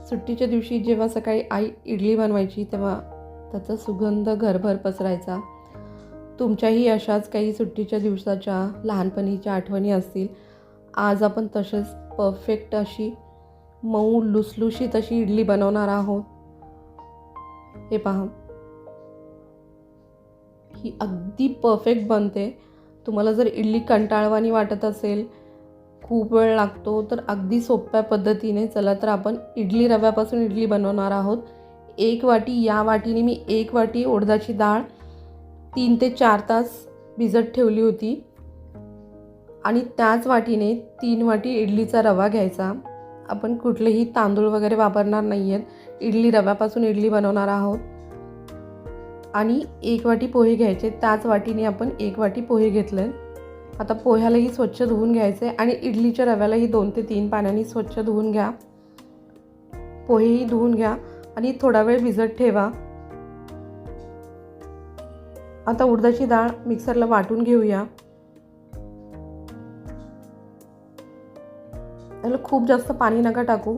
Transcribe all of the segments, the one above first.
सुट्टीच्या दिवशी जेव्हा सकाळी आई इडली बनवायची तेव्हा त्याचा सुगंध घरभर पसरायचा. तुमच्याही अशाच काही सुट्टीच्या दिवसाच्या लहानपणीच्या आठवणी असतील. आज आपण तसेच परफेक्ट अशी मऊ लुसलुशीत अशी इडली बनवणार आहोत. हे पहा, ही अगदी परफेक्ट बनते. तुम्हाला जर इडली कंटाळवाणी वाटत असेल, खूप वेळ लागतो, तर अगदी सोप्या पद्धतीने चला तर आपण इडली रव्यापासून इडली बनवणार आहोत. एक वाटी, या वाटीने मी 1 वाटी उडदाची डाळ 3 ते 4 तास भिजत ठेवली होती आणि त्याच वाटीने 3 वाटी इडलीचा रवा घ्यायचा. आपण कुठलेही तांदूळ वगैरे वापरणार नाही आहेत. इडली रव्यापासून इडली बनवणार आहोत. आणि 1 वाटी पोहे घ्यायचे. त्याच वाटीने आपण 1 वाटी पोहे घेतले. आता पोह्यालाही स्वच्छ धुवून घ्यायचे आणि इडलीच्या रव्यालाही 2 ते 3 पाण्याने स्वच्छ धुवून घ्या. पोहेही धुवून घ्या आणि थोडा वेळ भिजत ठेवा. आता उडदाची डाळ मिक्सरला वाटून घेऊया. त्याला खूप जास्त पाणी नका टाकू,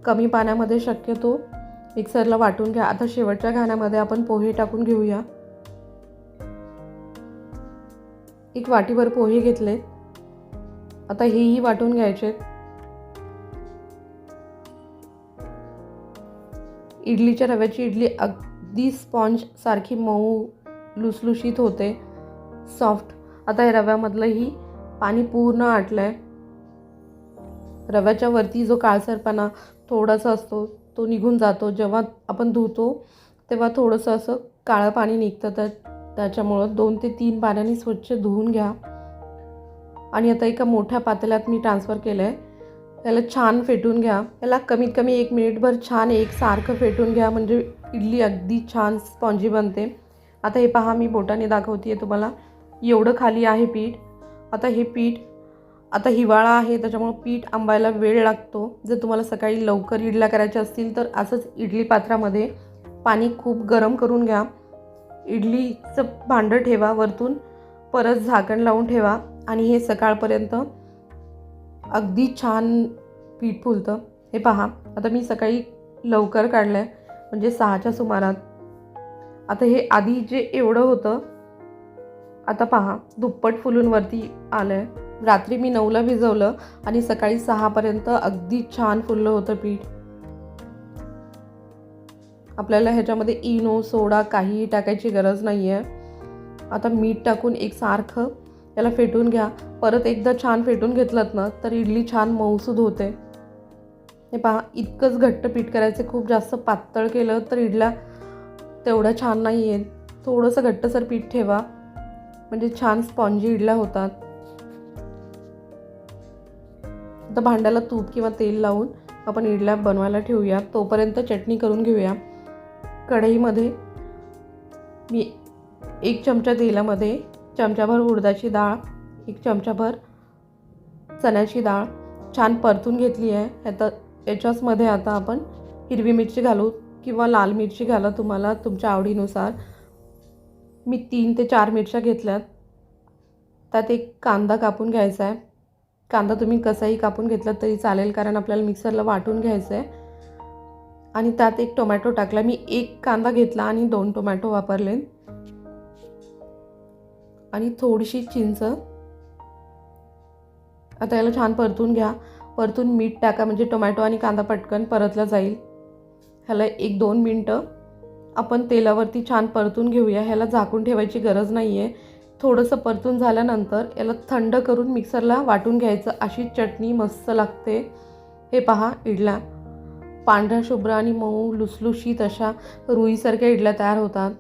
कमी पाण्यामध्ये शक्यतो मिक्सरला वाटून घ्या. आता शेवटच्या घाण्यामध्ये आपण पोहे टाकून घेऊया. 1 वाटीभर पोहे घेतले. आता हेही वाटून घ्यायचे. इडलीच्या रव्याची इडली अगदी स्पॉन्ज सारखी मऊ लुसलुशीत होते, सॉफ्ट. आता या रव्यामधलंही पाणी पूर्ण आटलंय. रव्याच्या वरती जो काळसरपणा थोडासा असतो तो निघून जातो. जेव्हा आपण धुतो तेव्हा थोडंसं असं काळं पाणी निघतं. तर त्याच्यामुळं 2 ते 3 पाण्याने स्वच्छ धुवून घ्या. आणि आता एका मोठ्या पातेल्यात मी ट्रान्सफर केलं आहे. त्याला छान फेटून घ्या. याला कमीत कमी 1 मिनिटभर छान एकसारखं फेटून घ्या, म्हणजे इडली अगदी छान स्पॉन्जी बनते. आता हे पहा, मी बोटाने दाखवते आहे तुम्हाला. एवढं खाली आहे पीठ. आता हे पीठ, आता हिवाळा आहे त्याच्यामुळं पीठ आंबायला वेळ लागतो. जर तुम्हाला सकाळी लवकर इडल्या करायच्या असतील तर असंच इडली पात्रामध्ये पाणी खूप गरम करून घ्या. इडलीचं भांडं ठेवा वरतून, परत झाकण लावून ठेवा आणि हे सकाळपर्यंत अगदी छान पीठ फुलतं. हे पहा, आता मी सकाळी लवकर काढलं आहे, म्हणजे 6च्या सुमारात. आता हे आधी जे एवढं होतं, आता पहा दुप्पट फुलून वरती आलं आहे. रात्री मी 9ला भिजवलं आणि सकाळी 6पर्यंत अगदी छान फुललं होतं पीठ. आपल्याला ह्याच्यामध्ये इनो, सोडा काहीही टाकायची गरज नाही आहे. आता मीठ टाकून एकसारखं याला फेटून घ्या. परत एकदा छान फेटून घेतलं ना तर इडली छान मऊसूद होते. हे पहा, इतकंच घट्ट पीठ करायचं. खूप जास्त पातळ केलं तर इडल्या तेवढ्या छान नाही आहेत. थोडंसं घट्टसर पीठ ठेवा, म्हणजे छान स्पॉन्जी इडल्या होतात. आता भांड्याला तूप किंवा तेल लावून आपण इडल्या बनवायला ठेवूया. तोपर्यंत चटणी करून घेऊया. कढईमध्ये मी 1 चमचा तेलामध्ये चमचाभर उडदाची डाळ, 1 चमचाभर चण्याची डाळ छान परतून घेतली आहे. याच्याचमध्ये आता आपण हिरवी मिरची घालू किंवा लाल मिरची घाला, तुम्हाला तुमच्या आवडीनुसार. मी 3 ते 4 मिरच्या घेतल्यात. त्यात 1 कांदा कापून घ्यायचा आहे. कांदा तुम्ही कसाही कापून घेतला तरी चालेल, कारण आपल्याला मिक्सरला वाटून घ्यायचं आहे. आणि त्यात 1 टोमॅटो टाकला. मी 1 कांदा घेतला आणि 2 टोमॅटो वापरले. आणि थोडीशी चिंच. आता याला छान परतून घ्या. परतून मीठ टाका, म्हणजे टोमॅटो आणि कांदा पटकन परतला जाईल. ह्याला 1-2 मिनटं आपण तेलावरती छान परतून घेऊया. ह्याला झाकून ठेवायची गरज नाही आहे. थोडंसं परतून झाल्यानंतर याला थंड करून मिक्सरला वाटून घ्यायचं. अशी चटणी मस्त लागते. हे पहा, इडल्या पांढऱ्या शुभ्र आणि मऊ लुसलुशीत अशा रुईसारख्या इडल्या तयार होतात.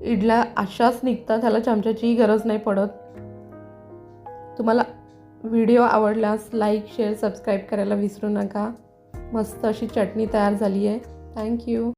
इडल्या अशाच निघतात, ह्याला चमच्याचीही गरज नाही पडत. तुम्हाला व्हिडिओ आवडल्यास लाईक, शेअर, सबस्क्राईब करायला विसरू नका. मस्त अशी चटणी तयार झाली आहे. थँक्यू.